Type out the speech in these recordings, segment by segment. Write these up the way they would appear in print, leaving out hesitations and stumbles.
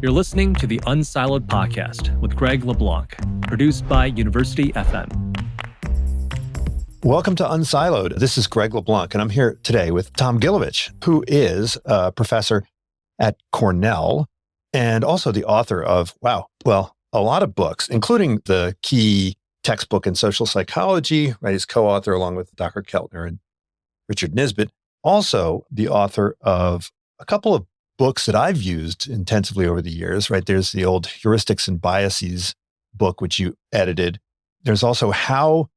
You're listening to the unSILOed podcast with Greg LeBlanc, produced by University FM. Welcome to unSILOed. This is Greg LeBlanc, and I'm here today with Tom Gilovich, who is a professor at Cornell and also the author of, a lot of books, including the key textbook in social psychology, right? He's co-author along with Dr. Keltner and Richard Nisbett. Also the author of a couple of books that I've used intensively over the years, right? There's the old Heuristics and Biases book, which you edited. There's also How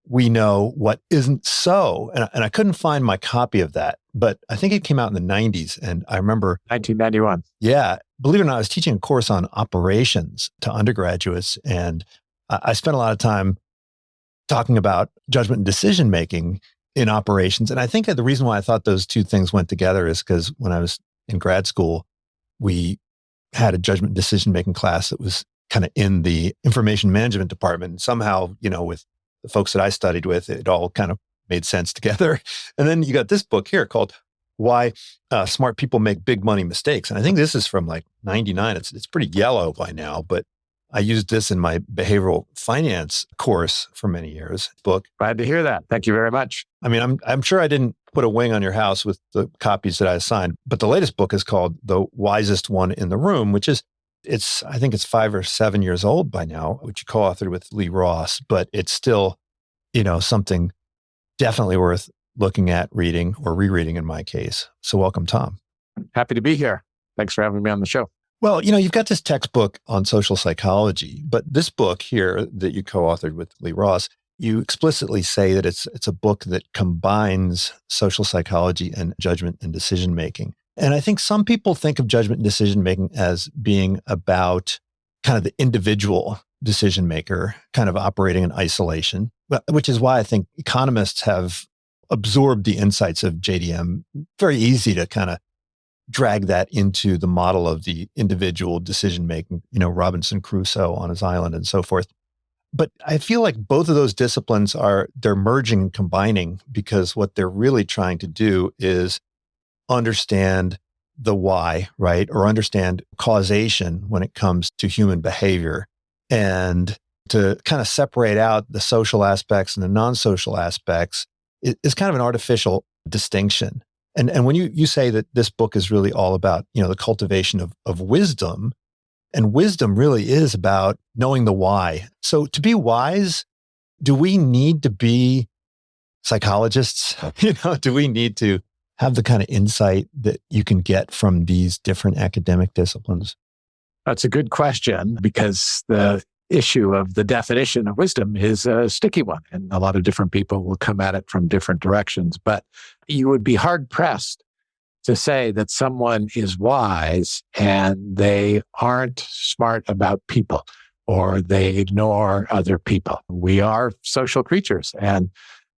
We Know What Isn't So. And I couldn't find my copy of that, but I think it came out in the 90s. And I remember 1991. Yeah. Believe it or not, I was teaching a course on operations to undergraduates. And I spent a lot of time talking about judgment and decision-making in operations. And I think that the reason why I thought those two things went together is because when I was in grad school, we had a judgment decision-making class that was kind of in the information management department. And somehow, with the folks that I studied with, it all kind of made sense together. And then you got this book here called Why Smart People Make Big Money Mistakes. And I think this is from like 99. It's pretty yellow by now, but I used this in my behavioral finance course for many years. Book. Glad to hear that. Thank you very much. I mean, I'm sure I didn't put a wing on your house with the copies that I assigned, but the latest book is called The Wisest One in the Room, which is, I think it's 5 or 7 years old by now, which you co-authored with Lee Ross, but it's still, something definitely worth looking at, reading, or rereading in my case. So welcome, Tom. Happy to be here. Thanks for having me on the show. Well, you've got this textbook on social psychology, but this book here that you co-authored with Lee Ross, you explicitly say that it's a book that combines social psychology and judgment and decision-making. And I think some people think of judgment and decision-making as being about kind of the individual decision-maker kind of operating in isolation, which is why I think economists have absorbed the insights of JDM. Very easy to kind of drag that into the model of the individual decision-making, Robinson Crusoe on his island and so forth. But I feel like both of those disciplines they're merging and combining because what they're really trying to do is understand the why, right? Or understand causation when it comes to human behavior and to kind of separate out the social aspects and the non-social aspects is kind of an artificial distinction. And when you say that this book is really all about, the cultivation of wisdom, and wisdom really is about knowing the why. So to be wise, do we need to be psychologists? Do we need to have the kind of insight that you can get from these different academic disciplines? That's a good question because the issue of the definition of wisdom is a sticky one, and a lot of different people will come at it from different directions. But you would be hard-pressed to say that someone is wise and they aren't smart about people or they ignore other people. We are social creatures. And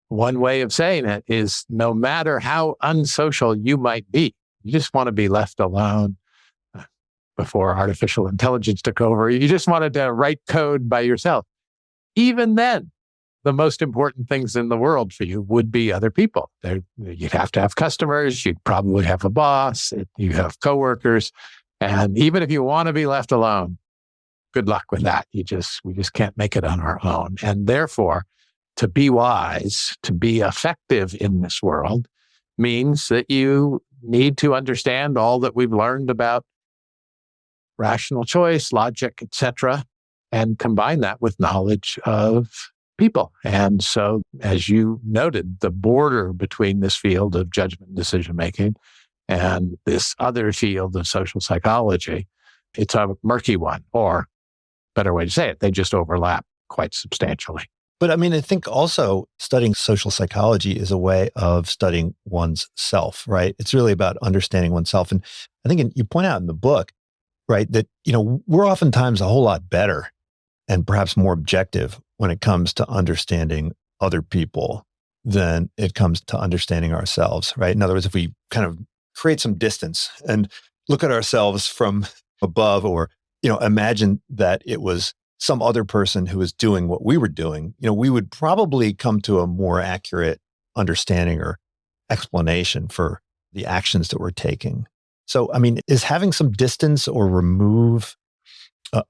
one way of saying it is no matter how unsocial you might be, you just want to be left alone. Before artificial intelligence took over, you just wanted to write code by yourself. Even then, the most important things in the world for you would be other people. You'd have to have customers. You'd probably have a boss. You have coworkers. And even if you want to be left alone, good luck with that. We just can't make it on our own. And therefore, to be wise, to be effective in this world means that you need to understand all that we've learned about rational choice, logic, etc., and combine that with knowledge of people. And so, as you noted, the border between this field of judgment and decision-making and this other field of social psychology, it's a murky one, or better way to say it, they just overlap quite substantially. But I mean, I think also studying social psychology is a way of studying one's self, right? It's really about understanding oneself. And I think you point out in the book, right, that, we're oftentimes a whole lot better and perhaps more objective when it comes to understanding other people than it comes to understanding ourselves, right? In other words, if we kind of create some distance and look at ourselves from above or, imagine that it was some other person who was doing what we were doing, we would probably come to a more accurate understanding or explanation for the actions that we're taking. So, I mean, is having some distance or remove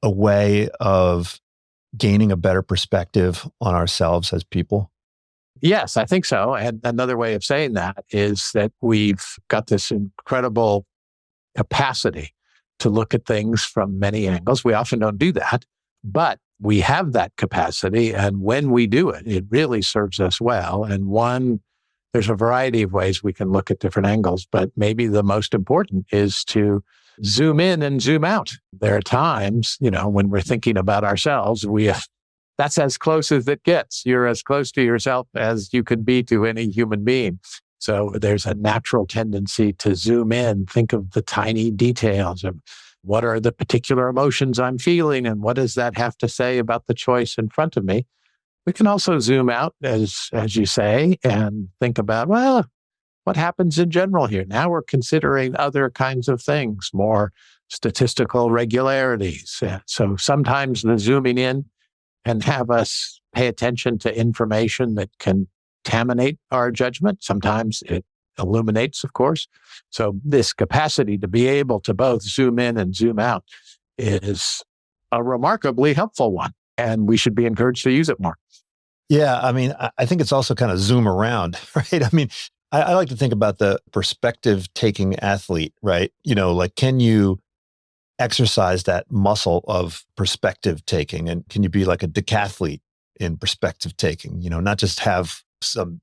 a way of gaining a better perspective on ourselves as people? Yes, I think so. And another way of saying that is that we've got this incredible capacity to look at things from many angles. We often don't do that, but we have that capacity. And when we do it, it really serves us well. And there's a variety of ways we can look at different angles, but maybe the most important is to zoom in and zoom out. There are times, when we're thinking about ourselves, that's as close as it gets. You're as close to yourself as you can be to any human being. So there's a natural tendency to zoom in, think of the tiny details of what are the particular emotions I'm feeling and what does that have to say about the choice in front of me. We can also zoom out, as you say, and think about, well, what happens in general here? Now we're considering other kinds of things, more statistical regularities. So sometimes the zooming in can have us pay attention to information that can contaminate our judgment. Sometimes it illuminates, of course. So this capacity to be able to both zoom in and zoom out is a remarkably helpful one, and we should be encouraged to use it more. Yeah, I mean, I think it's also kind of zoom around, right? I mean, I like to think about the perspective-taking athlete, right? Like, can you exercise that muscle of perspective taking? And can you be like a decathlete in perspective taking? Not just have some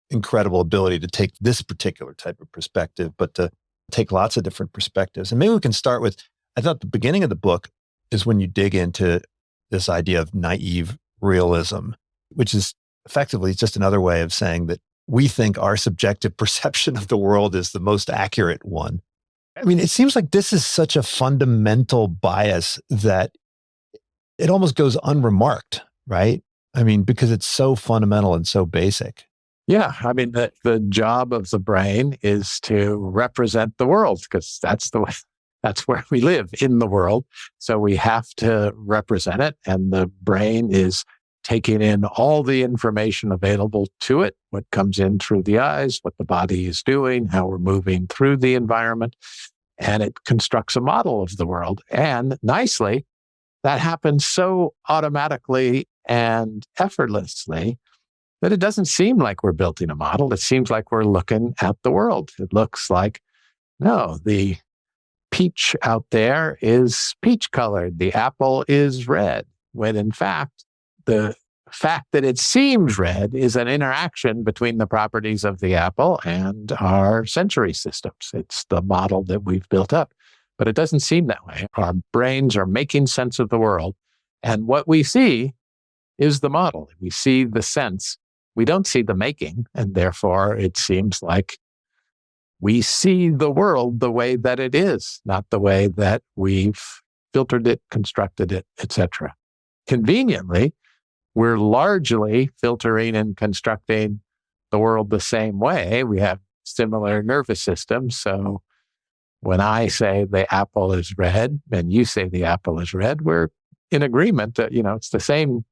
incredible ability to take this particular type of perspective, but to take lots of different perspectives. And maybe we can start with, I thought the beginning of the book is when you dig into this idea of naive realism, which is effectively just another way of saying that we think our subjective perception of the world is the most accurate one. I mean, it seems like this is such a fundamental bias that it almost goes unremarked, right? I mean, because it's so fundamental and so basic. Yeah, I mean, the job of the brain is to represent the world, because that's where we live, in the world. So we have to represent it, and the brain is taking in all the information available to it, what comes in through the eyes, what the body is doing, how we're moving through the environment, and it constructs a model of the world. And nicely, that happens so automatically and effortlessly that it doesn't seem like we're building a model. It seems like we're looking at the world. It looks like, no, the peach out there is peach colored. The apple is red, when in fact, the fact that it seems red is an interaction between the properties of the apple and our sensory systems. It's the model that we've built up, but it doesn't seem that way. Our brains are making sense of the world, and what we see is the model. We see the sense. We don't see the making, and therefore it seems like we see the world the way that it is, not the way that we've filtered it, constructed it, etc. Conveniently, we're largely filtering and constructing the world the same way. We have similar nervous systems. So when I say the apple is red and you say the apple is red, we're in agreement that, it's the same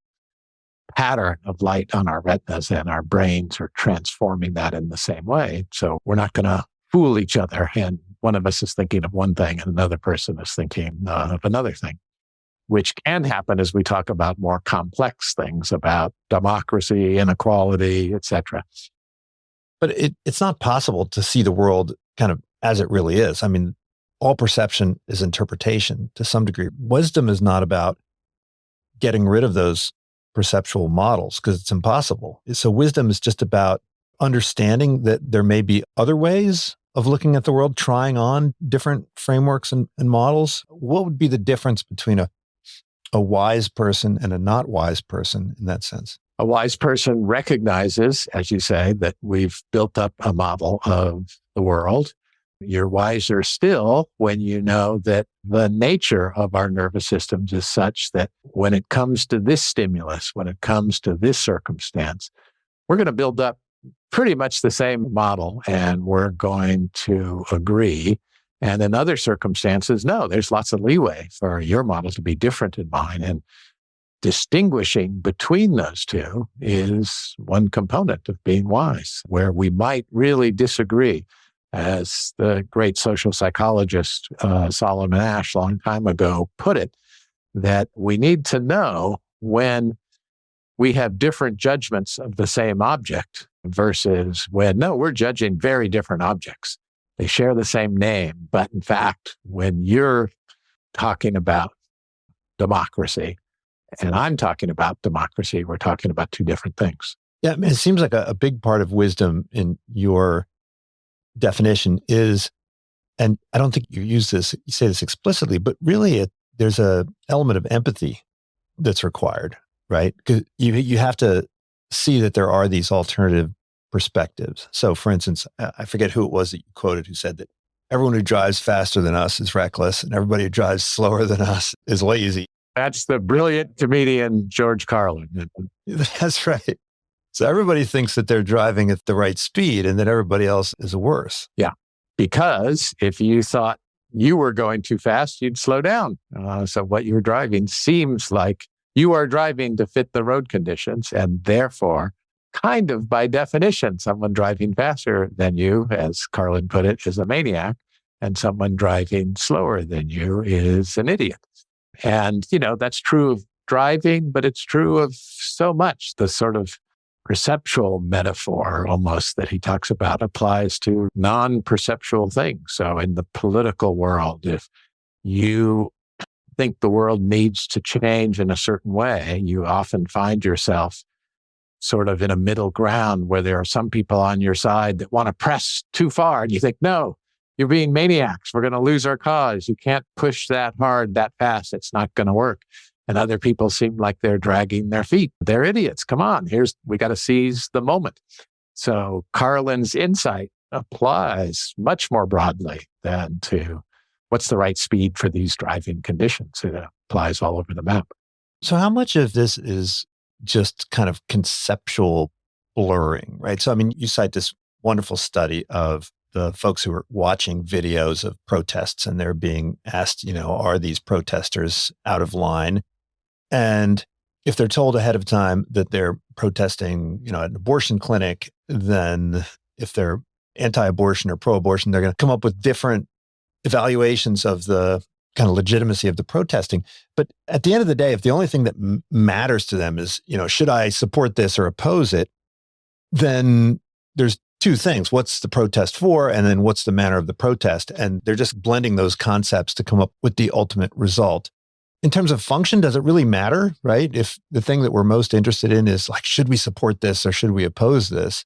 pattern of light on our retinas, and our brains are transforming that in the same way. So we're not going to fool each other. And one of us is thinking of one thing and another person is thinking of another thing, which can happen as we talk about more complex things about democracy, inequality, etc. But it's not possible to see the world kind of as it really is. I mean, all perception is interpretation to some degree. Wisdom is not about getting rid of those perceptual models, because it's impossible. So wisdom is just about understanding that there may be other ways of looking at the world, trying on different frameworks and models. What would be the difference between a wise person and a not wise person in that sense? A wise person recognizes, as you say, that we've built up a model of the world. You're wiser still when you know that the nature of our nervous systems is such that when it comes to this stimulus, when it comes to this circumstance, we're going to build up pretty much the same model, and we're going to agree. And in other circumstances, no, there's lots of leeway for your model to be different than mine. And distinguishing between those two is one component of being wise, where we might really disagree. as the great social psychologist Solomon Asch a long time ago put it, that we need to know when we have different judgments of the same object versus when, no, we're judging very different objects. They share the same name, but in fact, when you're talking about democracy and I'm talking about democracy, we're talking about two different things. Yeah, I mean, it seems like a big part of wisdom in your definition is, and I don't think you say this explicitly, but really there's a element of empathy that's required, right? Because you have to see that there are these alternative perspectives. So for instance, I forget who it was that you quoted who said that everyone who drives faster than us is reckless and everybody who drives slower than us is lazy. That's the brilliant comedian George Carlin. That's right. So everybody thinks that they're driving at the right speed and that everybody else is worse. Yeah. Because if you thought you were going too fast, you'd slow down. So what you're driving seems like you are driving to fit the road conditions. And therefore, kind of by definition, someone driving faster than you, as Carlin put it, is a maniac. And someone driving slower than you is an idiot. And, that's true of driving, but it's true of so much. The sort of perceptual metaphor almost that he talks about applies to non-perceptual things. So in the political world, if you think the world needs to change in a certain way, you often find yourself sort of in a middle ground where there are some people on your side that want to press too far. And you think, no, you're being maniacs. We're going to lose our cause. You can't push that hard, that fast. It's not going to work. And other people seem like they're dragging their feet. They're idiots. Come on, we got to seize the moment. So Carlin's insight applies much more broadly than to what's the right speed for these driving conditions. It applies all over the map. So how much of this is just kind of conceptual blurring, right? So, I mean, you cite this wonderful study of the folks who are watching videos of protests and they're being asked, are these protesters out of line? And if they're told ahead of time that they're protesting, at an abortion clinic, then if they're anti-abortion or pro-abortion, they're going to come up with different evaluations of the kind of legitimacy of the protesting. But at the end of the day, if the only thing that matters to them is, should I support this or oppose it, then there's two things. What's the protest for? And then what's the manner of the protest? And they're just blending those concepts to come up with the ultimate result. In terms of function, does it really matter, right? If the thing that we're most interested in is like, should we support this or should we oppose this?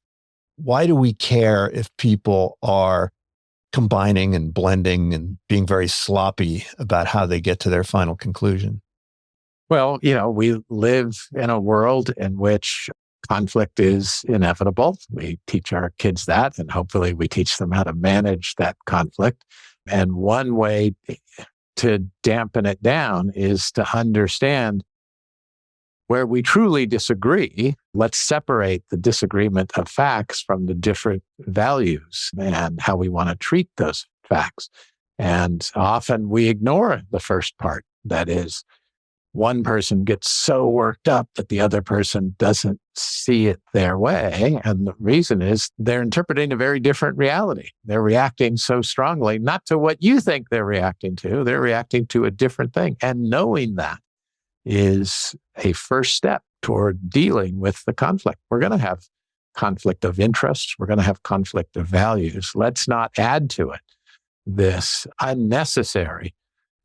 Why do we care if people are combining and blending and being very sloppy about how they get to their final conclusion? Well, we live in a world in which conflict is inevitable. We teach our kids that, and hopefully we teach them how to manage that conflict. And one way to dampen it down is to understand where we truly disagree. Let's separate the disagreement of facts from the different values and how we want to treat those facts. And often we ignore the first part. That is, one person gets so worked up that the other person doesn't see it their way. And the reason is they're interpreting a very different reality. They're reacting so strongly, not to what you think they're reacting to. They're reacting to a different thing. And knowing that is a first step toward dealing with the conflict. We're going to have conflict of interests. We're going to have conflict of values. Let's not add to it this unnecessary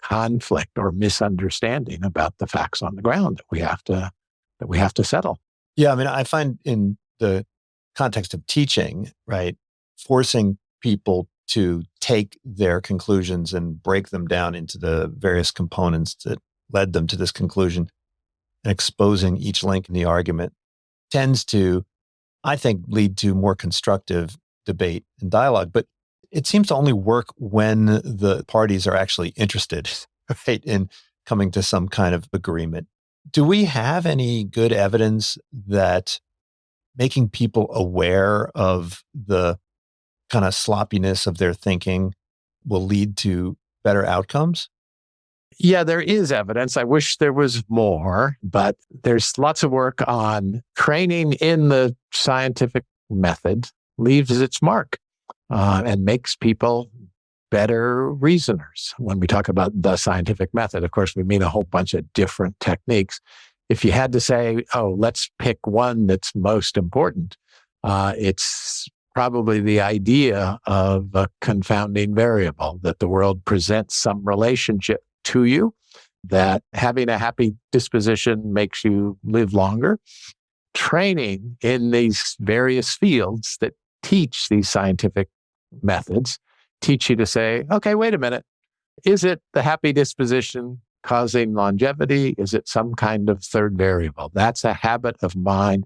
conflict or misunderstanding about the facts on the ground that we have to settle. Yeah, I mean, I find in the context of teaching, right, forcing people to take their conclusions and break them down into the various components that led them to this conclusion and exposing each link in the argument tends to, I think, lead to more constructive debate and dialogue. But it seems to only work when the parties are actually interested, right, in coming to some kind of agreement. Do we have any good evidence that making people aware of the kind of sloppiness of their thinking will lead to better outcomes? Yeah, there is evidence. I wish there was more, but there's lots of work on training in the scientific method leaves its mark and makes people better reasoners. When we talk about the scientific method, of course, we mean a whole bunch of different techniques. If you had to say, oh, let's pick one that's most important, it's probably the idea of a confounding variable, that the world presents some relationship to you, that having a happy disposition makes you live longer. Training in these various fields that teach these scientific methods teach you to say, okay, wait a minute. Is it the happy disposition causing longevity? Is it some kind of third variable? That's a habit of mind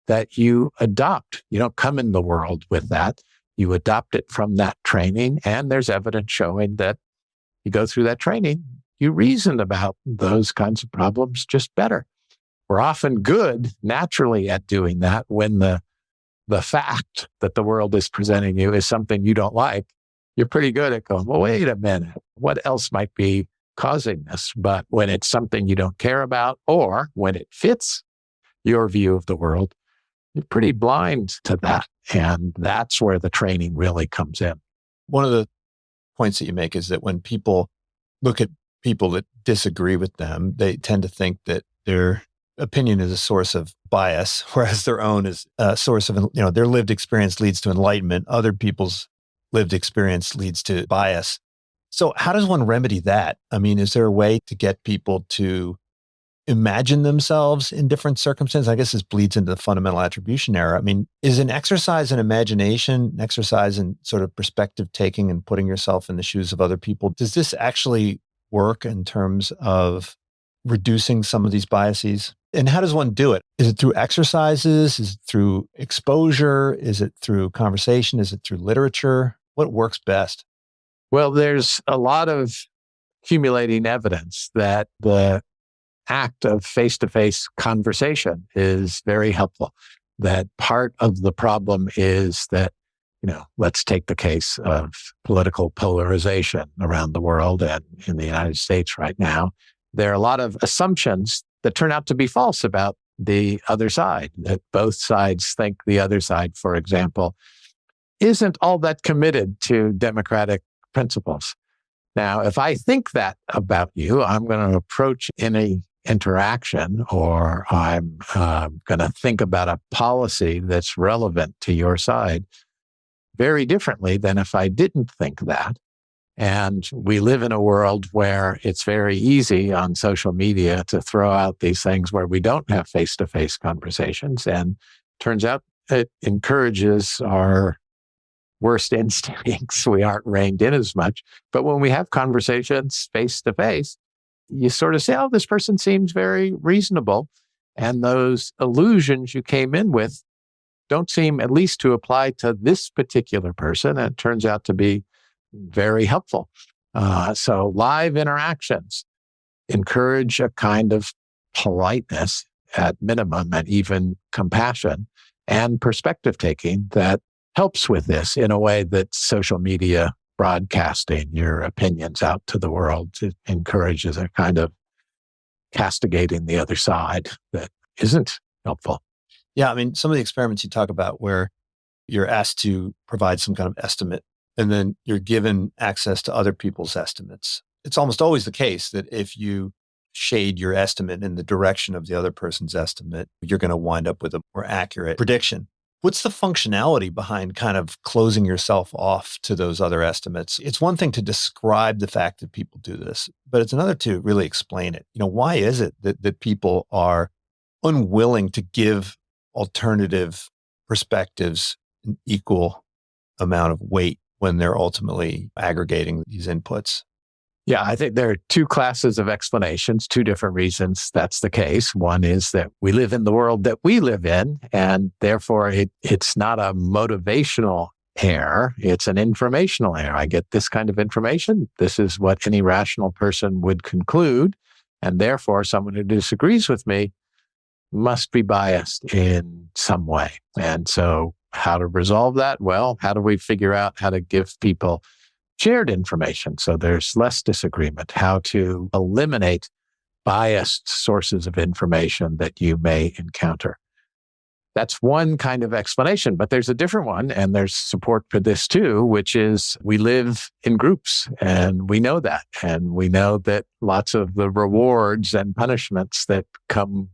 that you adopt. You don't come in the world with that. You adopt it from that training. And there's evidence showing that you go through that training, you reason about those kinds of problems just better. We're often good naturally at doing that when the fact that the world is presenting you is something you don't like. You're pretty good at going, well, wait a minute, what else might be causing this? But when it's something you don't care about, or when it fits your view of the world, you're pretty blind to that. And that's where the training really comes in. One of the points that you make is that when people look at people that disagree with them, they tend to think that their opinion is a source of bias, whereas their own is a source of, their lived experience leads to enlightenment. Other people's lived experience leads to bias. So how does one remedy that? I mean, is there a way to get people to imagine themselves in different circumstances? I guess this bleeds into the fundamental attribution error. I mean, is an exercise in imagination, an exercise in sort of perspective taking and putting yourself in the shoes of other people, does this actually work in terms of reducing some of these biases? And how does one do it? Is it through exercises? Is it through exposure? Is it through conversation? Is it through literature? What works best? Well, there's a lot of accumulating evidence that the act of face-to-face conversation is very helpful. That part of the problem is that, let's take the case of political polarization around the world and in the United States right now. There are a lot of assumptions that turn out to be false about the other side, that both sides think the other side, for example, isn't all that committed to democratic principles. Now, if I think that about you, I'm going to approach any interaction, or I'm going to think about a policy that's relevant to your side very differently than if I didn't think that. And we live in a world where it's very easy on social media to throw out these things where we don't have face-to-face conversations. And turns out it encourages our worst instincts. We aren't reined in as much. But when we have conversations face-to-face, you sort of say, oh, this person seems very reasonable. And those illusions you came in with don't seem at least to apply to this particular person. And it turns out to be very helpful. So live interactions encourage a kind of politeness at minimum, and even compassion and perspective taking that helps with this in a way that social media broadcasting your opinions out to the world encourages a kind of castigating the other side that isn't helpful. Yeah, I mean, some of the experiments you talk about where you're asked to provide some kind of estimate, and then you're given access to other people's estimates. It's almost always the case that if you shade your estimate in the direction of the other person's estimate, you're going to wind up with a more accurate prediction. What's the functionality behind kind of closing yourself off to those other estimates? It's one thing to describe the fact that people do this, but it's another to really explain it. Why is it that people are unwilling to give alternative perspectives an equal amount of weight when they're ultimately aggregating these inputs? Yeah, I think there are two classes of explanations, two different reasons that's the case. One is that we live in the world that we live in, and therefore it's not a motivational error, it's an informational error. I get this kind of information. This is what any rational person would conclude, and therefore someone who disagrees with me must be biased in some way. And so how to resolve that? Well, how do we figure out how to give people shared information so there's less disagreement? How to eliminate biased sources of information that you may encounter? That's one kind of explanation, but there's a different one, and there's support for this too, which is we live in groups, and we know that. And we know that lots of the rewards and punishments that come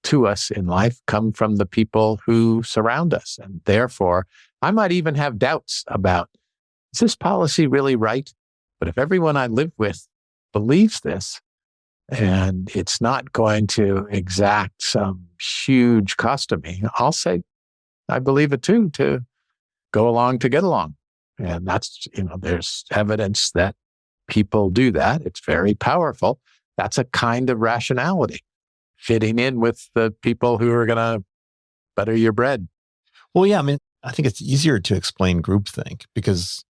to us in life come from the people who surround us. And therefore, I might even have doubts about, is this policy really right? But if everyone I live with believes this, and it's not going to exact some huge cost to me, I'll say, I believe it too, to go along to get along. And that's, there's evidence that people do that. It's very powerful. That's a kind of rationality, fitting in with the people who are going to butter your bread. Well, yeah, I mean, I think it's easier to explain groupthink because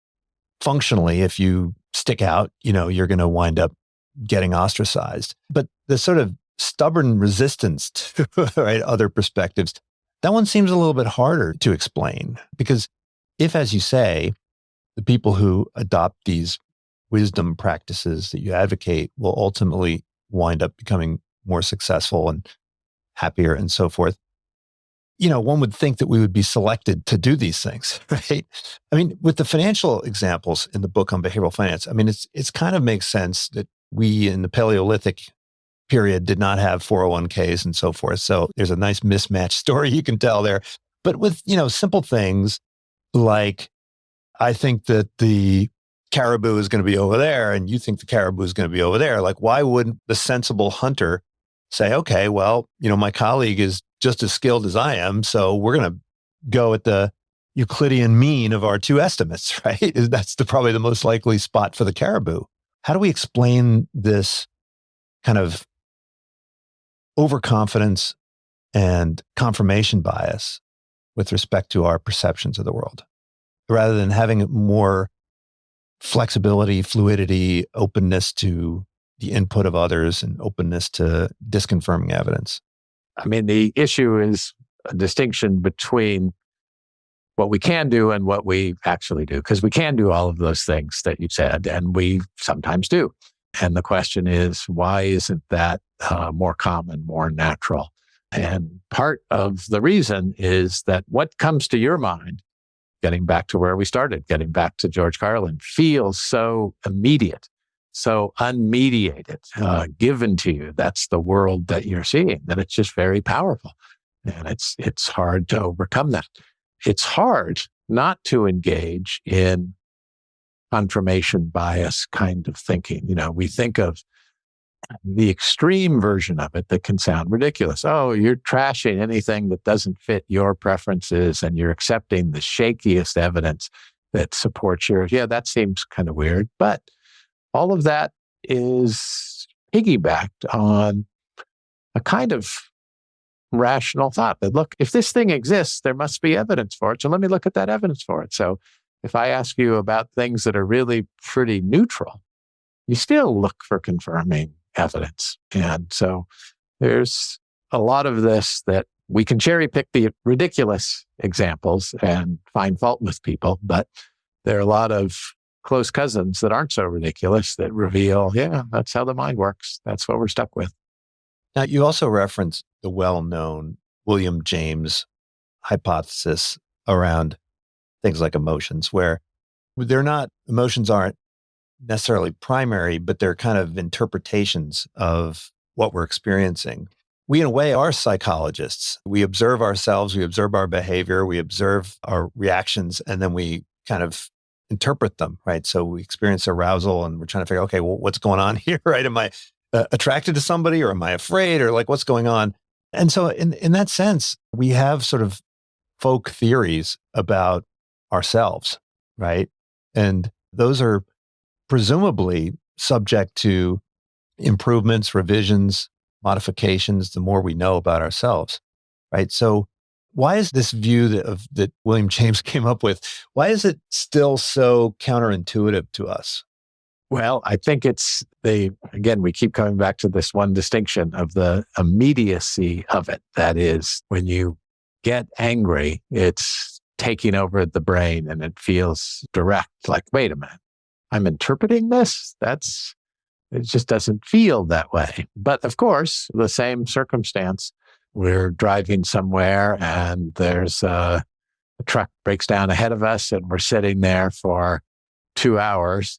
functionally, if you stick out, you're going to wind up getting ostracized. But the sort of stubborn resistance to right, other perspectives, that one seems a little bit harder to explain because if, as you say, the people who adopt these wisdom practices that you advocate will ultimately wind up becoming more successful and happier and so forth, one would think that we would be selected to do these things, right? I mean, with the financial examples in the book on behavioral finance, I mean, it's kind of makes sense that we in the Paleolithic period did not have 401ks and so forth. So there's a nice mismatched story you can tell there. But with, simple things like, I think that the caribou is going to be over there and you think the caribou is going to be over there. Like, why wouldn't the sensible hunter say, okay, well, my colleague is just as skilled as I am, so we're going to go at the Euclidean mean of our two estimates, right? That's probably the most likely spot for the caribou. How do we explain this kind of overconfidence and confirmation bias with respect to our perceptions of the world, rather than having more flexibility, fluidity, openness to the input of others and openness to disconfirming evidence? I mean, the issue is a distinction between what we can do and what we actually do, because we can do all of those things that you said, and we sometimes do. And the question is, why isn't that more common, more natural? And part of the reason is that what comes to your mind, getting back to where we started, getting back to George Carlin, feels so immediate, so unmediated, given to you. That's the world that you're seeing, that it's just very powerful. And it's hard to overcome that. It's hard not to engage in confirmation bias kind of thinking. We think of the extreme version of it that can sound ridiculous. Oh, you're trashing anything that doesn't fit your preferences and you're accepting the shakiest evidence that supports yours. Yeah, that seems kind of weird. But all of that is piggybacked on a kind of rational thought that, look, if this thing exists, there must be evidence for it. So let me look at that evidence for it. So if I ask you about things that are really pretty neutral, you still look for confirming evidence. And so there's a lot of this that we can cherry pick the ridiculous examples and find fault with people, but there are a lot of close cousins that aren't so ridiculous that reveal, yeah, that's how the mind works. That's what we're stuck with. Now, you also reference the well-known William James hypothesis around things like emotions, where emotions aren't necessarily primary, but they're kind of interpretations of what we're experiencing. We, in a way, are psychologists. We observe ourselves, we observe our behavior, we observe our reactions, and then we kind of interpret them, right? So we experience arousal and we're trying to figure, okay, well, what's going on here, right? Am I attracted to somebody, or am I afraid, or like what's going on? And so in that sense, we have sort of folk theories about ourselves, right? And those are presumably subject to improvements, revisions, modifications, the more we know about ourselves, right? So why is this view that William James came up with, why is it still so counterintuitive to us? Well, I think again, we keep coming back to this one distinction of the immediacy of it. That is, when you get angry, it's taking over the brain and it feels direct. Like, wait a minute, I'm interpreting this? It just doesn't feel that way. But of course, the same circumstance we're driving somewhere and there's a truck breaks down ahead of us and we're sitting there for 2 hours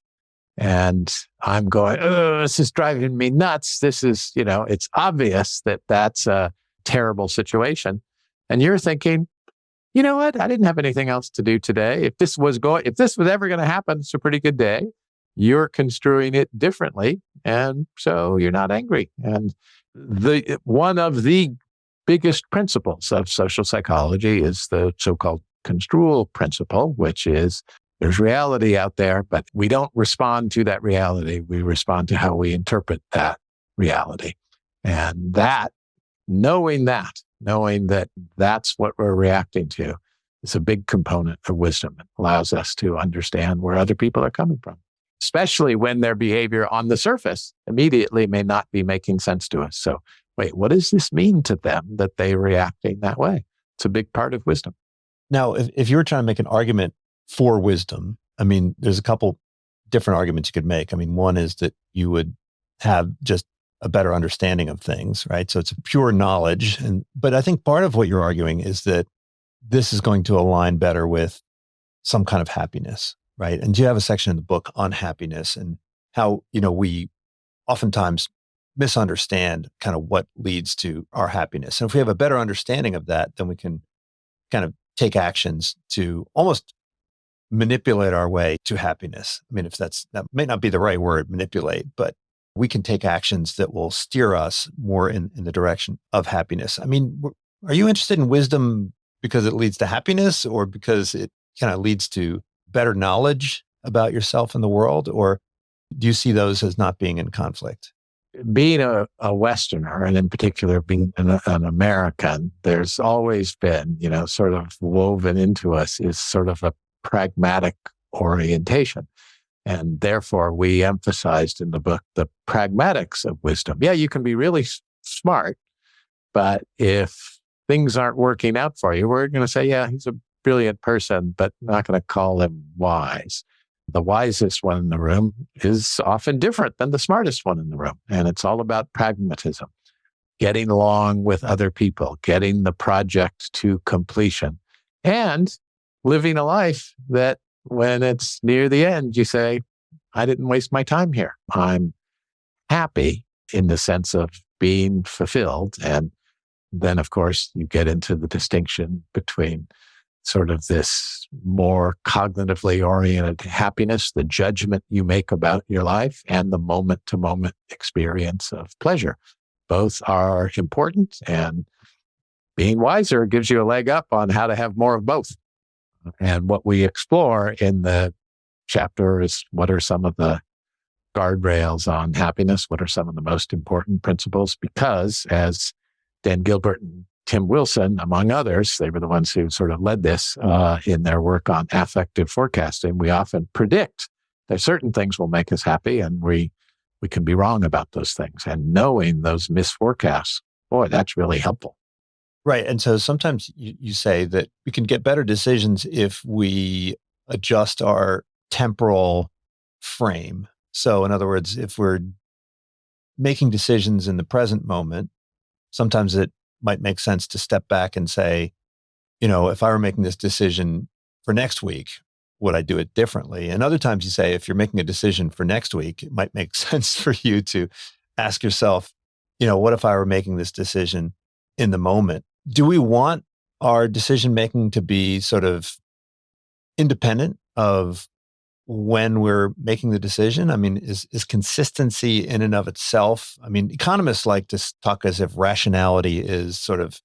and I'm going, oh, this is driving me nuts. This is, it's obvious that that's a terrible situation. And you're thinking, you know what? I didn't have anything else to do today. If this was ever going to happen, it's a pretty good day. You're construing it differently. And so you're not angry. And one of the biggest principles of social psychology is the so-called Construal principle, which is there's reality out there, but we don't respond to that reality. We respond to how we interpret that reality. And knowing that that's what we're reacting to is a big component of wisdom. It allows us to understand where other people are coming from, especially when their behavior on the surface immediately may not be making sense to us. So, wait, what does this mean to them that they're reacting that way? It's a big part of wisdom. Now, if you were trying to make an argument for wisdom, I mean, there's a couple different arguments you could make. I mean, one is that you would have just a better understanding of things, right? So it's a pure knowledge. But I think part of what you're arguing is that this is going to align better with some kind of happiness, right? And you have a section in the book on happiness and how, we oftentimes misunderstand kind of what leads to our happiness. And if we have a better understanding of that, then we can kind of take actions to almost manipulate our way to happiness. I mean, that may not be the right word, manipulate, but we can take actions that will steer us more in the direction of happiness. I mean, are you interested in wisdom because it leads to happiness or because it kind of leads to better knowledge about yourself and the world? Or do you see those as not being in conflict? Being a Westerner, and in particular being an American, there's always been, sort of woven into us is sort of a pragmatic orientation. And therefore, we emphasized in the book the pragmatics of wisdom. Yeah, you can be really smart, but if things aren't working out for you, we're going to say, yeah, he's a brilliant person, but not going to call him wise. The wisest one in the room is often different than the smartest one in the room. And it's all about pragmatism, getting along with other people, getting the project to completion, and living a life that when it's near the end, you say, I didn't waste my time here. I'm happy in the sense of being fulfilled. And then, of course, you get into the distinction between sort of this more cognitively oriented happiness, the judgment you make about your life, and the moment-to-moment experience of pleasure. Both are important, and being wiser gives you a leg up on how to have more of both. And what we explore in the chapter is what are some of the guardrails on happiness? What are some of the most important principles? Because as Dan Gilbert and Tim Wilson, among others, they were the ones who sort of led this in their work on affective forecasting. We often predict that certain things will make us happy, and we can be wrong about those things. And knowing those misforecasts, boy, that's really helpful. Right. And so sometimes you say that we can get better decisions if we adjust our temporal frame. So in other words, if we're making decisions in the present moment, sometimes it might make sense to step back and say, if I were making this decision for next week, would I do it differently? And other times you say, if you're making a decision for next week, it might make sense for you to ask yourself, what if I were making this decision in the moment? Do we want our decision-making to be sort of independent of when we're making the decision? I mean, is consistency in and of itself? I mean, economists like to talk as if rationality is sort of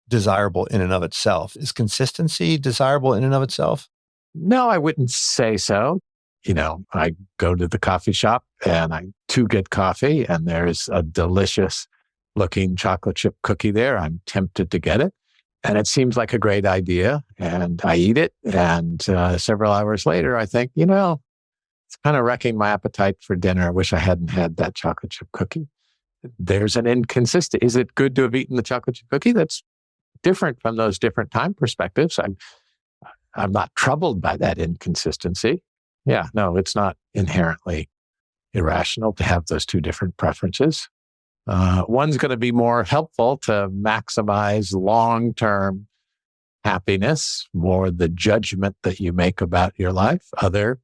desirable in and of itself. Is consistency desirable in and of itself? No, I wouldn't say so. I go to the coffee shop and I too get coffee, and there's a delicious looking chocolate chip cookie there. I'm tempted to get it. And it seems like a great idea. And I eat it. And several hours later, I think, it's kind of wrecking my appetite for dinner. I wish I hadn't had that chocolate chip cookie. There's an inconsistency. Is it good to have eaten the chocolate chip cookie? That's different from those different time perspectives. I'm not troubled by that inconsistency. Yeah, no, it's not inherently irrational to have those two different preferences. One's going to be more helpful to maximize long-term happiness, more the judgment that you make about your life. Other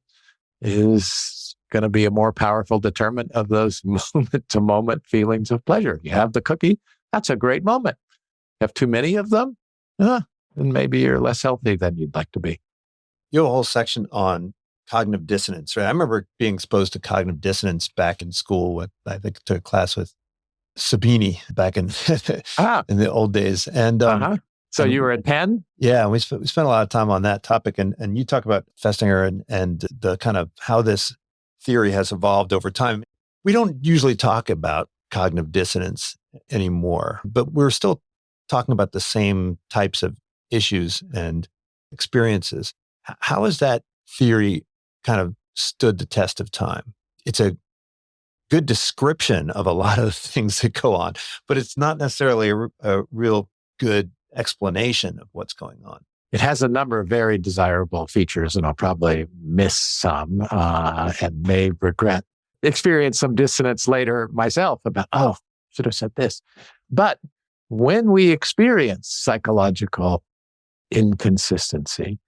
is going to be a more powerful determinant of those moment-to-moment feelings of pleasure. You have the cookie, that's a great moment. You have too many of them, then maybe you're less healthy than you'd like to be. You have a whole section on cognitive dissonance, right? I remember being exposed to cognitive dissonance back in school. I think I took a class with Sabini back in in the old days. And So you were at Penn? Yeah, we spent a lot of time on that topic. And you talk about Festinger and the kind of how this theory has evolved over time. We don't usually talk about cognitive dissonance anymore, but we're still talking about the same types of issues and experiences. How has that theory kind of stood the test of time? It's a good description of a lot of the things that go on, but it's not necessarily a real good explanation of what's going on. It has a number of very desirable features, and I'll probably miss some and may experience some dissonance later myself about, should have said this. But when we experience psychological inconsistency,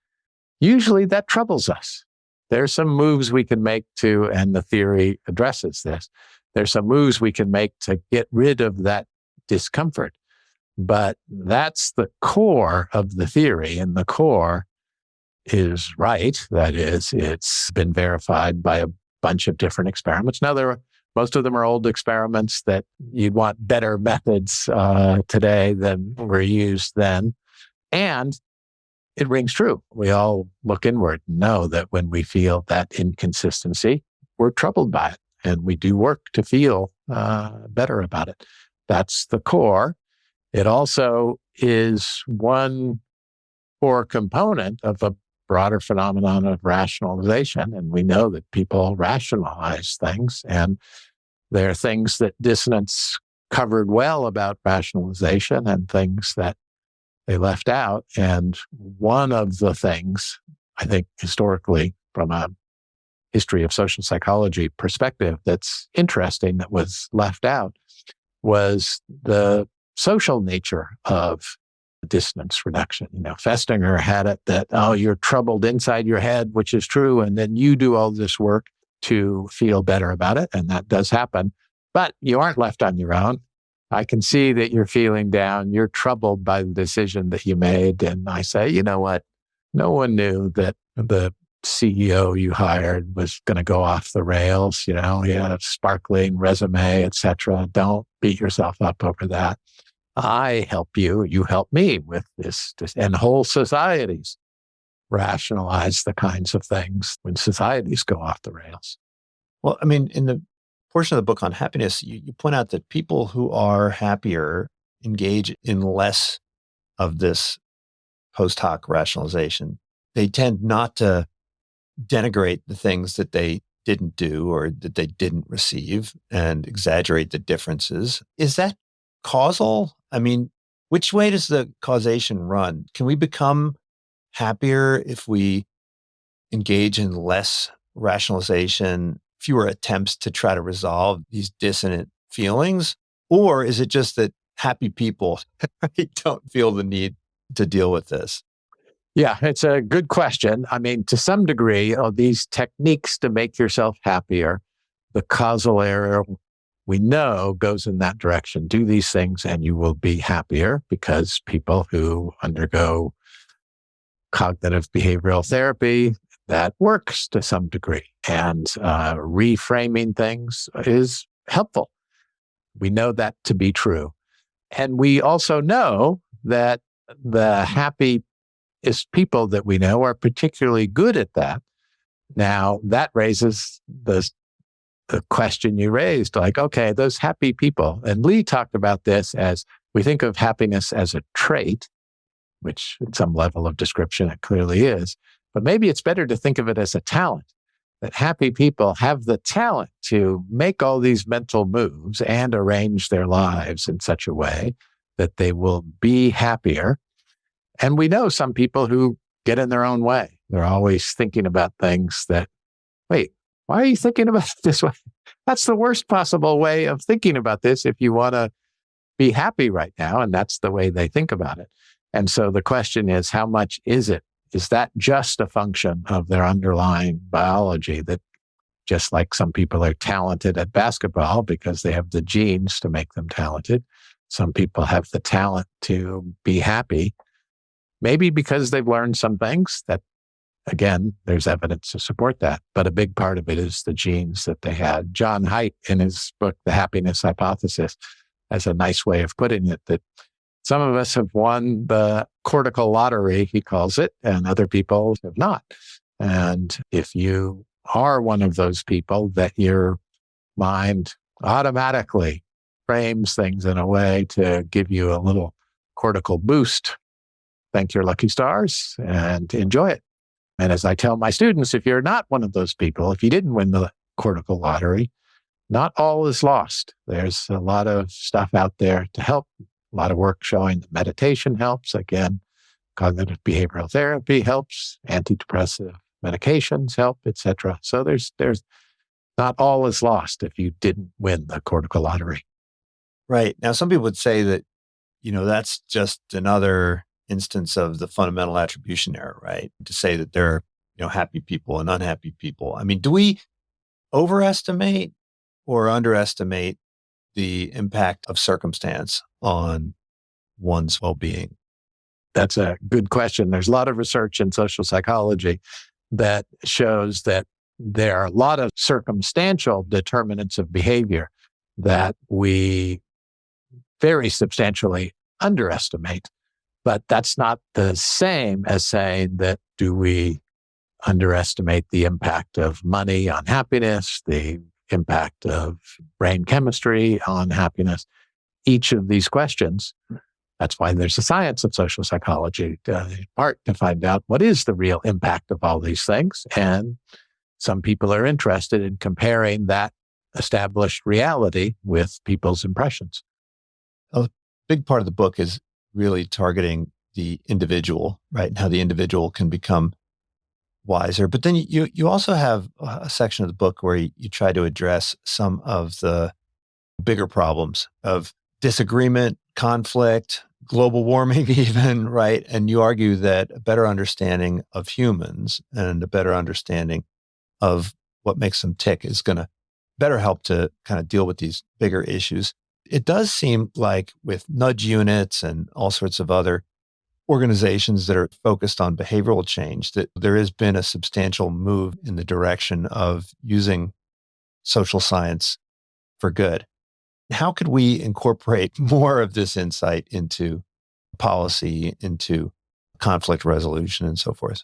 usually that troubles us. There's some moves we can make to, and the theory addresses this, there's some moves we can make to get rid of that discomfort. But that's the core of the theory, and the core is right. That is, it's been verified by a bunch of different experiments. Now, most of them are old experiments that you'd want better methods today than were used then. And it rings true. We all look inward and know that when we feel that inconsistency, we're troubled by it, and we do work to feel better about it. That's the core. It also is one core component of a broader phenomenon of rationalization. And we know that people rationalize things, and there are things that dissonance covered well about rationalization and things that they left out. And one of the things, I think, historically, from a history of social psychology perspective, that's interesting that was left out was the social nature of dissonance reduction. Festinger had it that, you're troubled inside your head, which is true. And then you do all this work to feel better about it. And that does happen. But you aren't left on your own. I can see that you're feeling down. You're troubled by the decision that you made. And I say, you know what? No one knew that the CEO you hired was going to go off the rails. He had a sparkling resume, etc. Don't beat yourself up over that. I help you. You help me with this. And whole societies rationalize the kinds of things when societies go off the rails. Well, I mean, in the portion of the book on happiness, you point out that people who are happier engage in less of this post hoc rationalization. They tend not to denigrate the things that they didn't do or that they didn't receive and exaggerate the differences. Is that causal? I mean, which way does the causation run? Can we become happier if we engage in less rationalization, fewer attempts to try to resolve these dissonant feelings? Or is it just that happy people don't feel the need to deal with this? Yeah, it's a good question. I mean, to some degree, these techniques to make yourself happier, the causal error we know goes in that direction. Do these things and you will be happier, because people who undergo cognitive behavioral therapy, that works to some degree. And reframing things is helpful. We know that to be true. And we also know that the happiest people that we know are particularly good at that. Now, that raises the question you raised, like, okay, those happy people, and Lee talked about this as we think of happiness as a trait, which at some level of description it clearly is, but maybe it's better to think of it as a talent, that happy people have the talent to make all these mental moves and arrange their lives in such a way that they will be happier. And we know some people who get in their own way. They're always thinking about things that, wait, why are you thinking about it this way? That's the worst possible way of thinking about this if you want to be happy right now. And that's the way they think about it. And so the question is, how much is it? Is that just a function of their underlying biology, that just like some people are talented at basketball because they have the genes to make them talented, some people have the talent to be happy, maybe because they've learned some things that, again, there's evidence to support that. But a big part of it is the genes that they had. John Haidt, in his book, The Happiness Hypothesis, has a nice way of putting it, that some of us have won the cortical lottery, he calls it, and other people have not. And if you are one of those people, that your mind automatically frames things in a way to give you a little cortical boost, thank your lucky stars and enjoy it. And as I tell my students, if you're not one of those people, if you didn't win the cortical lottery, not all is lost. There's a lot of stuff out there to help. A lot of work showing that meditation helps. Again, cognitive behavioral therapy helps. Antidepressive medications help, etc. So there's not all is lost if you didn't win the cortical lottery. Right. Now, some people would say that, that's just another instance of the fundamental attribution error, right? To say that there are, happy people and unhappy people. I mean, do we overestimate or underestimate the impact of circumstance on one's well-being? That's a good question. There's a lot of research in social psychology that shows that there are a lot of circumstantial determinants of behavior that we very substantially underestimate. But that's not the same as saying that do we underestimate the impact of money on happiness, the impact of brain chemistry on happiness. Each of these questions, that's why there's a science of social psychology, in part to find out what is the real impact of all these things. And some people are interested in comparing that established reality with people's impressions. A big part of the book is really targeting the individual, right? And how the individual can become wiser. But then you also have a section of the book where you try to address some of the bigger problems of disagreement, conflict, global warming even, right? And you argue that a better understanding of humans and a better understanding of what makes them tick is going to better help to kind of deal with these bigger issues. It does seem like with nudge units and all sorts of other organizations that are focused on behavioral change, that there has been a substantial move in the direction of using social science for good. How could we incorporate more of this insight into policy, into conflict resolution, and so forth?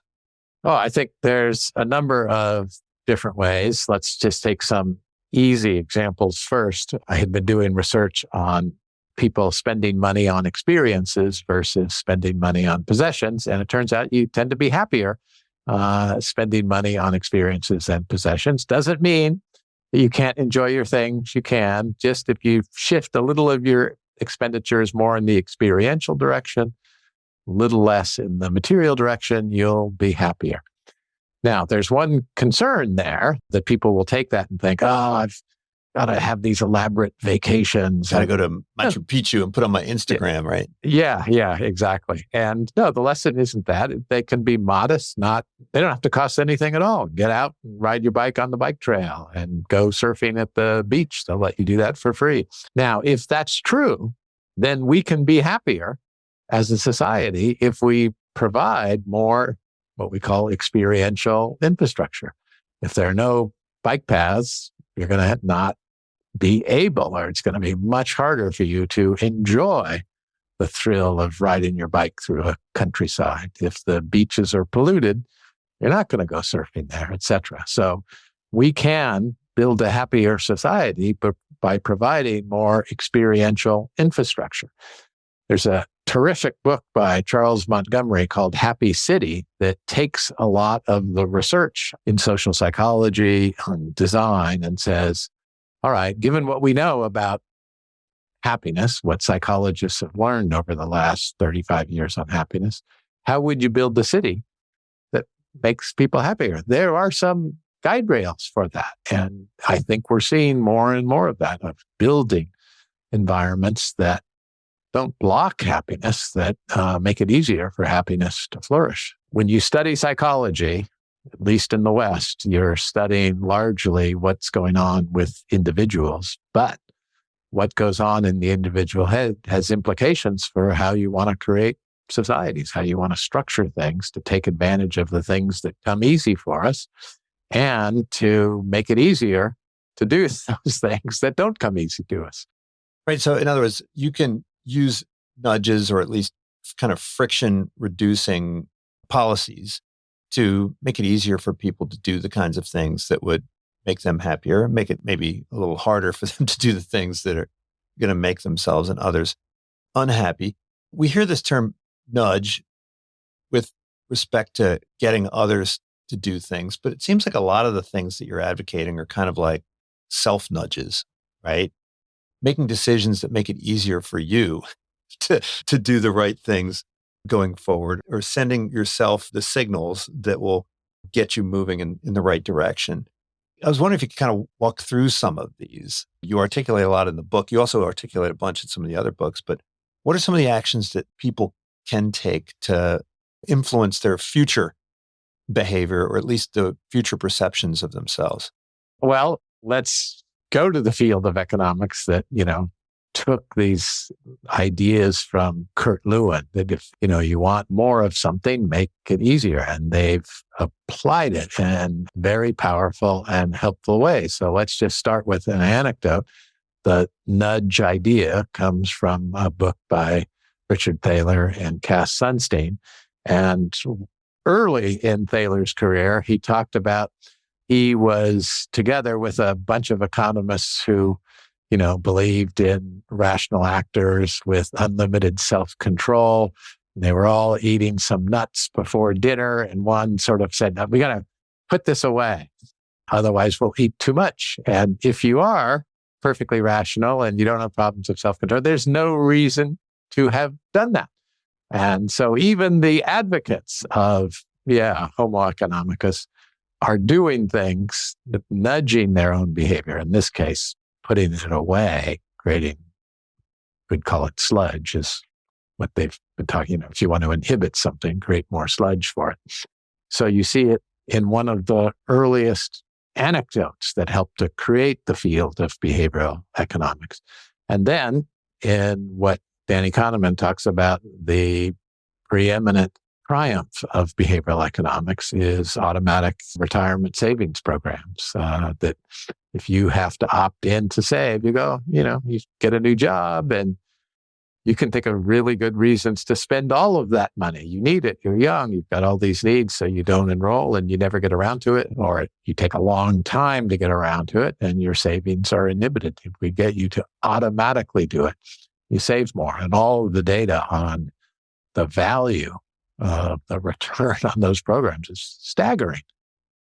Oh, I think there's a number of different ways. Let's just take some easy examples first. I had been doing research on people spending money on experiences versus spending money on possessions. And it turns out you tend to be happier spending money on experiences and possessions. Doesn't mean that you can't enjoy your things. You can. Just if you shift a little of your expenditures more in the experiential direction, a little less in the material direction, you'll be happier. Now, there's one concern there that people will take that and think, I've got to have these elaborate vacations. Got to go to Machu Picchu and put on my Instagram, right? Yeah, exactly. And no, the lesson isn't that. They can be modest, they don't have to cost anything at all. Get out and ride your bike on the bike trail and go surfing at the beach. They'll let you do that for free. Now, if that's true, then we can be happier as a society if we provide more what we call experiential infrastructure. If there are no bike paths, you're going to not be able, or it's going to be much harder for you to enjoy the thrill of riding your bike through a countryside. If the beaches are polluted, you're not going to go surfing there, etc. So we can build a happier society by providing more experiential infrastructure. There's a terrific book by Charles Montgomery called Happy City that takes a lot of the research in social psychology and design and says, all right, given what we know about happiness, what psychologists have learned over the last 35 years on happiness, how would you build the city that makes people happier? There are some guide rails for that. And I think we're seeing more and more of that, of building environments that don't block happiness, that make it easier for happiness to flourish. When you study psychology, at least in the West, you're studying largely what's going on with individuals, but what goes on in the individual head has implications for how you want to create societies, how you want to structure things to take advantage of the things that come easy for us and to make it easier to do those things that don't come easy to us. Right. So in other words, you can use nudges or at least kind of friction reducing policies to make it easier for people to do the kinds of things that would make them happier, make it maybe a little harder for them to do the things that are going to make themselves and others unhappy. We hear this term nudge with respect to getting others to do things, but it seems like a lot of the things that you're advocating are kind of like self nudges, right? Making decisions that make it easier for you to do the right things going forward, or sending yourself the signals that will get you moving in the right direction. I was wondering if you could kind of walk through some of these. You articulate a lot in the book. You also articulate a bunch in some of the other books, but what are some of the actions that people can take to influence their future behavior, or at least the future perceptions of themselves? Well, let's go to the field of economics that, took these ideas from Kurt Lewin, that if, you want more of something, make it easier. And they've applied it in very powerful and helpful ways. So let's just start with an anecdote. The nudge idea comes from a book by Richard Thaler and Cass Sunstein. And early in Thaler's career, he talked about he was together with a bunch of economists who believed in rational actors with unlimited self-control. They were all eating some nuts before dinner, and one sort of said, we got to put this away. Otherwise, we'll eat too much. And if you are perfectly rational and you don't have problems of self-control, there's no reason to have done that. And so even the advocates of, Homo economicus are doing things, nudging their own behavior. In this case, putting it away, creating, we'd call it sludge, is what they've been talking about. If you want to inhibit something, create more sludge for it. So you see it in one of the earliest anecdotes that helped to create the field of behavioral economics. And then in what Danny Kahneman talks about, the preeminent triumph of behavioral economics is automatic retirement savings programs, that if you have to opt in to save, you go, you get a new job and you can think of really good reasons to spend all of that money. You need it. You're young. You've got all these needs, so you don't enroll and you never get around to it, or you take a long time to get around to it and your savings are inhibited. If we get you to automatically do it, you save more. And all of the data on the value of the return on those programs is staggering.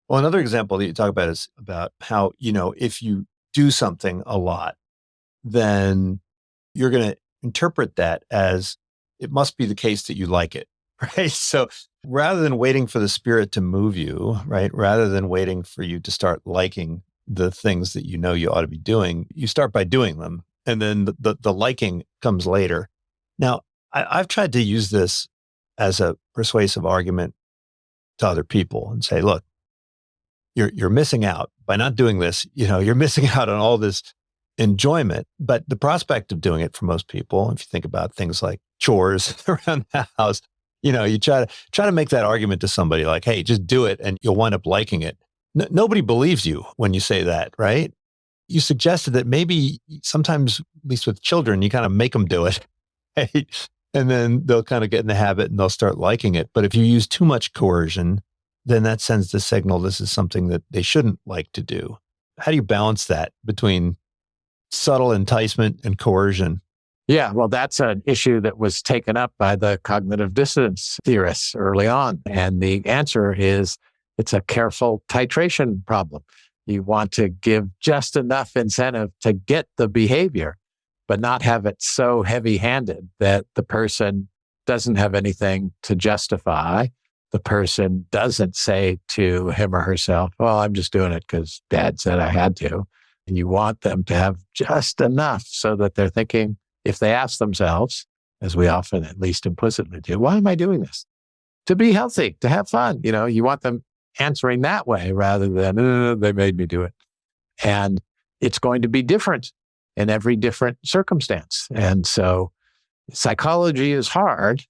Well, another example that you talk about is about how, if you do something a lot, then you're going to interpret that as it must be the case that you like it, right? So rather than waiting for the spirit to move you, right? Rather than waiting for you to start liking the things that you ought to be doing, you start by doing them. And then the liking comes later. Now, I've tried to use this as a persuasive argument to other people and say, look, you're missing out by not doing this. You're missing out on all this enjoyment, but the prospect of doing it for most people, if you think about things like chores around the house, you try to make that argument to somebody like, hey, just do it and you'll wind up liking it. Nobody believes you when you say that, right? You suggested that maybe sometimes, at least with children, you kind of make them do it, right? And then they'll kind of get in the habit and they'll start liking it. But if you use too much coercion, then that sends the signal this is something that they shouldn't like to do. How do you balance that between subtle enticement and coercion? Yeah, well, that's an issue that was taken up by the cognitive dissonance theorists early on. And the answer is it's a careful titration problem. You want to give just enough incentive to get the behavior, but not have it so heavy-handed that the person doesn't have anything to justify the person doesn't say to him or herself, well, I'm just doing it because dad said I had to. And you want them to have just enough so that they're thinking, if they ask themselves, as we often at least implicitly do, why am I doing this? To be healthy, to have fun. You want them answering that way rather than, they made me do it. And it's going to be different in every different circumstance. And so psychology is hard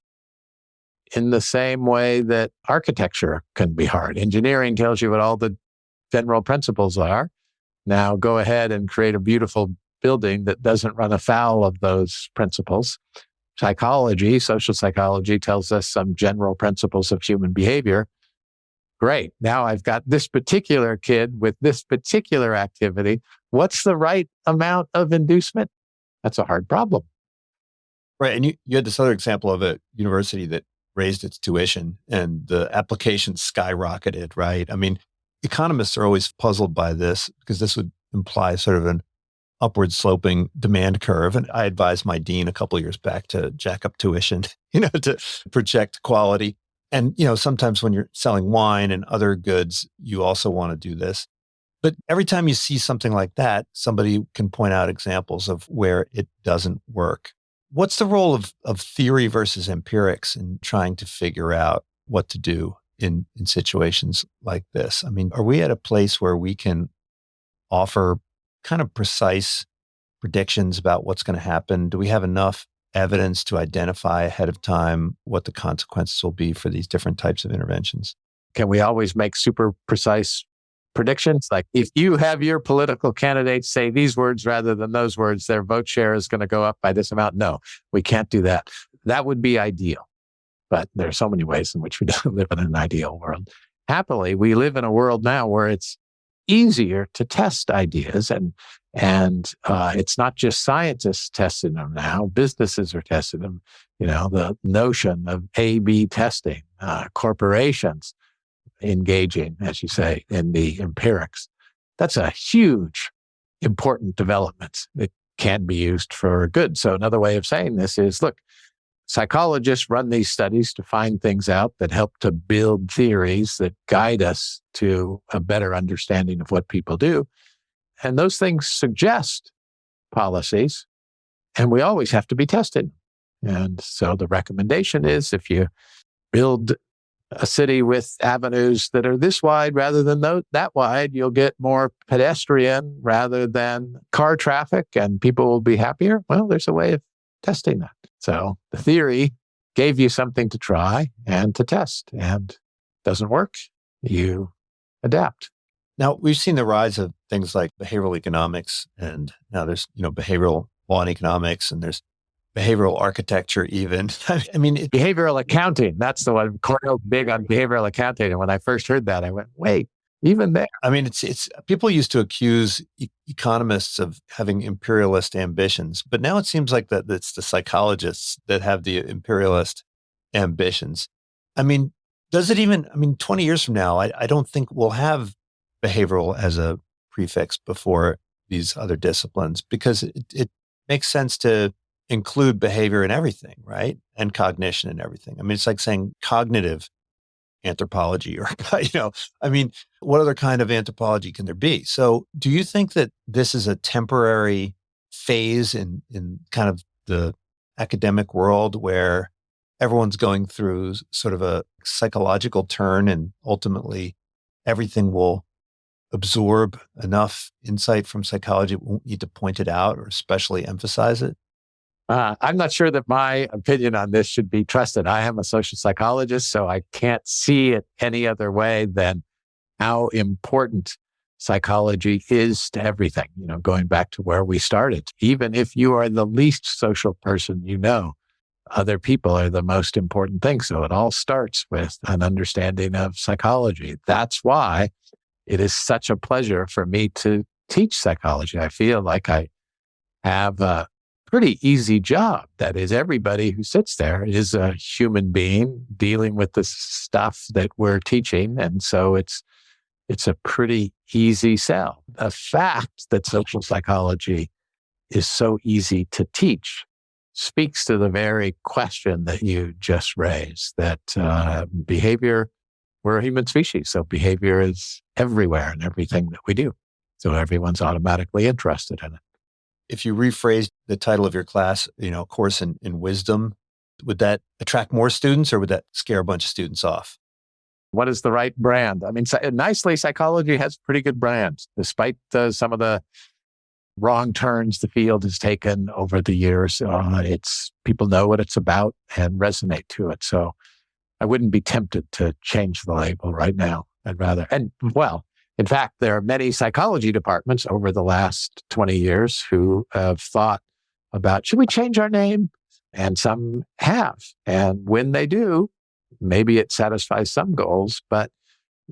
in the same way that architecture can be hard. Engineering tells you what all the general principles are. Now go ahead and create a beautiful building that doesn't run afoul of those principles. Psychology, social psychology, tells us some general principles of human behavior. Great. Now I've got this particular kid with this particular activity. What's the right amount of inducement? That's a hard problem. Right. And you had this other example of a university that raised its tuition and the applications skyrocketed, right? I mean, economists are always puzzled by this because this would imply sort of an upward sloping demand curve. And I advised my dean a couple of years back to jack up tuition, to project quality. And, sometimes when you're selling wine and other goods, you also want to do this. But every time you see something like that, somebody can point out examples of where it doesn't work. What's the role of theory versus empirics in trying to figure out what to do in situations like this? I mean, are we at a place where we can offer kind of precise predictions about what's going to happen? Do we have enough evidence to identify ahead of time what the consequences will be for these different types of interventions? Can we always make super precise predictions? Like if you have your political candidates say these words rather than those words, their vote share is going to go up by this amount. No, we can't do that. That would be ideal. But there are so many ways in which we don't live in an ideal world. Happily, we live in a world now where it's easier to test ideas. And it's not just scientists testing them now. Businesses are testing them. The notion of A/B testing, corporations engaging, as you say, in the empirics. That's a huge, important development that can be used for good. So another way of saying this is, look, psychologists run these studies to find things out that help to build theories that guide us to a better understanding of what people do. And those things suggest policies, and we always have to be tested. And so the recommendation is if you build a city with avenues that are this wide rather than that wide, you'll get more pedestrian rather than car traffic, and people will be happier. Well, there's a way of testing that. So the theory gave you something to try and to test, and doesn't work, you adapt. Now, we've seen the rise of things like behavioral economics, and now there's, behavioral law and economics, and there's behavioral architecture even. I mean, behavioral accounting, that's the one. Cornell's big on behavioral accounting. And when I first heard that, I went, wait, even there. I mean, it's people used to accuse economists of having imperialist ambitions, but now it seems like that it's the psychologists that have the imperialist ambitions. I mean, 20 years from now, I don't think we'll have behavioral as a prefix before these other disciplines, because it makes sense to include behavior in everything, right? And cognition in everything. I mean, it's like saying cognitive anthropology or, what other kind of anthropology can there be? So do you think that this is a temporary phase in kind of the academic world where everyone's going through sort of a psychological turn and ultimately everything will absorb enough insight from psychology, we won't need to point it out or especially emphasize it? I'm not sure that my opinion on this should be trusted. I am a social psychologist, so I can't see it any other way than how important psychology is to everything. Going back to where we started, even if you are the least social person, other people are the most important thing. So it all starts with an understanding of psychology. That's why it is such a pleasure for me to teach psychology. I feel like I have a pretty easy job. That is, everybody who sits there is a human being dealing with the stuff that we're teaching. And so it's a pretty easy sell. The fact that social psychology is so easy to teach speaks to the very question that you just raised, that behavior, we're a human species, so behavior is everywhere in everything that we do. So everyone's automatically interested in it. If you rephrased the title of your class, course in wisdom, would that attract more students or would that scare a bunch of students off? What is the right brand? I mean, nicely, psychology has a pretty good brand, despite some of the wrong turns the field has taken over the years. It's people know what it's about and resonate to it. So I wouldn't be tempted to change the label right now. In fact, there are many psychology departments over the last 20 years who have thought about, should we change our name? And some have. And when they do, maybe it satisfies some goals, but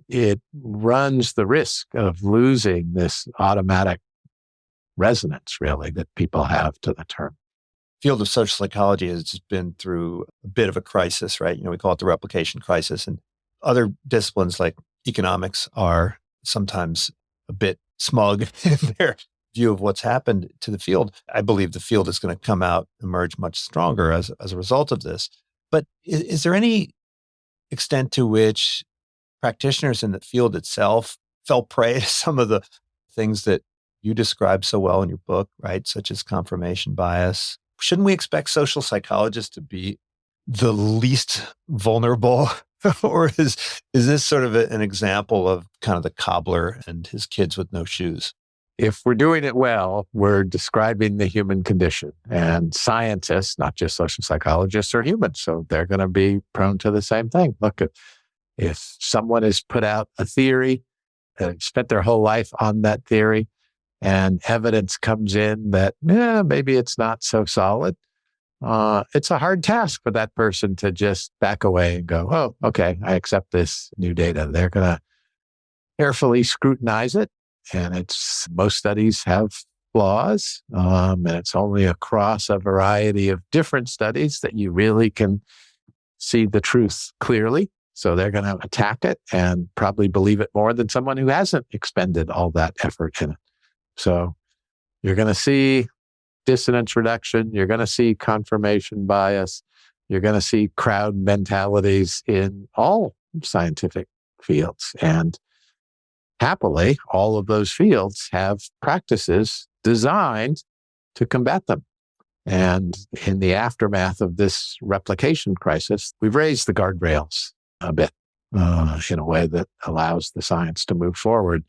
it runs the risk of losing this automatic resonance, really, that people have to the term. Field of social psychology has just been through a bit of a crisis, right? We call it the replication crisis. And other disciplines like economics are sometimes a bit smug in their view of what's happened to the field. I believe the field is going to emerge much stronger as a result of this. But is there any extent to which practitioners in the field itself fell prey to some of the things that you describe so well in your book, right? Such as confirmation bias. Shouldn't we expect social psychologists to be the least vulnerable? Or is this sort of an example of kind of the cobbler and his kids with no shoes? If we're doing it well, we're describing the human condition. And scientists, not just social psychologists, are humans. So they're going to be prone to the same thing. Look, if someone has put out a theory, spent their whole life on that theory, and evidence comes in that maybe it's not so solid, it's a hard task for that person to just back away and go, oh, okay, I accept this new data. They're going to carefully scrutinize it. And most studies have flaws, and it's only across a variety of different studies that you really can see the truth clearly. So they're going to attack it and probably believe it more than someone who hasn't expended all that effort in it. So you're going to see dissonance reduction. You're going to see confirmation bias. You're going to see crowd mentalities in all scientific fields. And happily, all of those fields have practices designed to combat them. And in the aftermath of this replication crisis, we've raised the guardrails a bit in a way that allows the science to move forward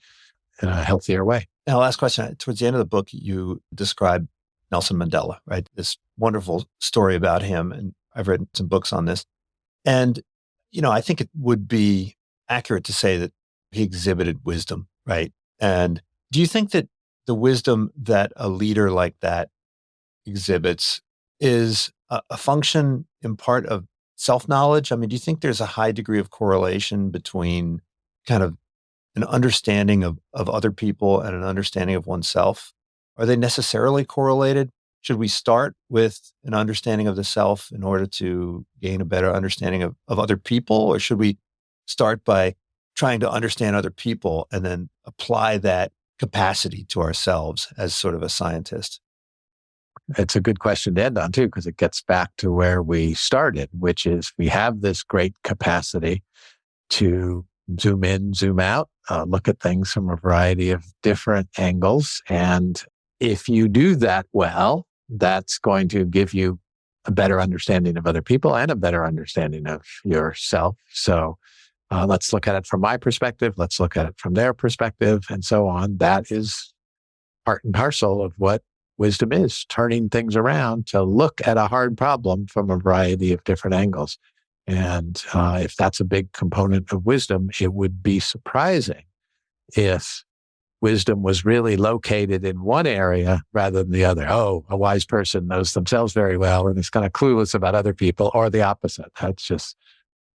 in a healthier way. Now, last question. Towards the end of the book, you describe Nelson Mandela, right? This wonderful story about him. And I've read some books on this. And, I think it would be accurate to say that he exhibited wisdom, right? And do you think that the wisdom that a leader like that exhibits is a function in part of self-knowledge? I mean, do you think there's a high degree of correlation between kind of an understanding of other people and an understanding of oneself? Are they necessarily correlated? Should we start with an understanding of the self in order to gain a better understanding of other people? Or should we start by trying to understand other people and then apply that capacity to ourselves as sort of a scientist? It's a good question to end on too, because it gets back to where we started, which is we have this great capacity to zoom in, zoom out, look at things from a variety of different angles. And if you do that well, that's going to give you a better understanding of other people and a better understanding of yourself. So let's look at it from my perspective. Let's look at it from their perspective and so on. That is part and parcel of what wisdom is, turning things around to look at a hard problem from a variety of different angles. And if that's a big component of wisdom, it would be surprising if wisdom was really located in one area rather than the other. Oh, a wise person knows themselves very well and is kind of clueless about other people, or the opposite. That's just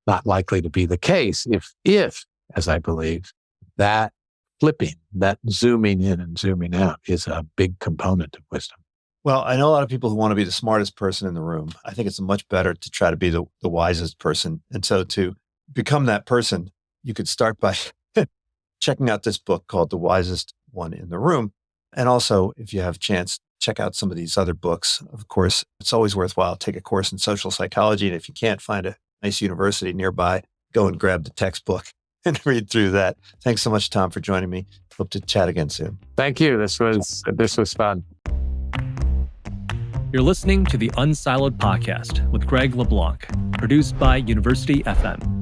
not likely to be the case if, as I believe, that flipping, that zooming in and zooming out is a big component of wisdom. Well, I know a lot of people who want to be the smartest person in the room. I think it's much better to try to be the wisest person. And so to become that person, you could start by checking out this book called The Wisest One in the Room. And also, if you have a chance, check out some of these other books. Of course, it's always worthwhile to take a course in social psychology. And if you can't find a nice university nearby, go and grab the textbook and read through that. Thanks so much, Tom, for joining me. Hope to chat again soon. Thank you. This was fun. You're listening to the unSILOed podcast with Greg LeBlanc, produced by University FM.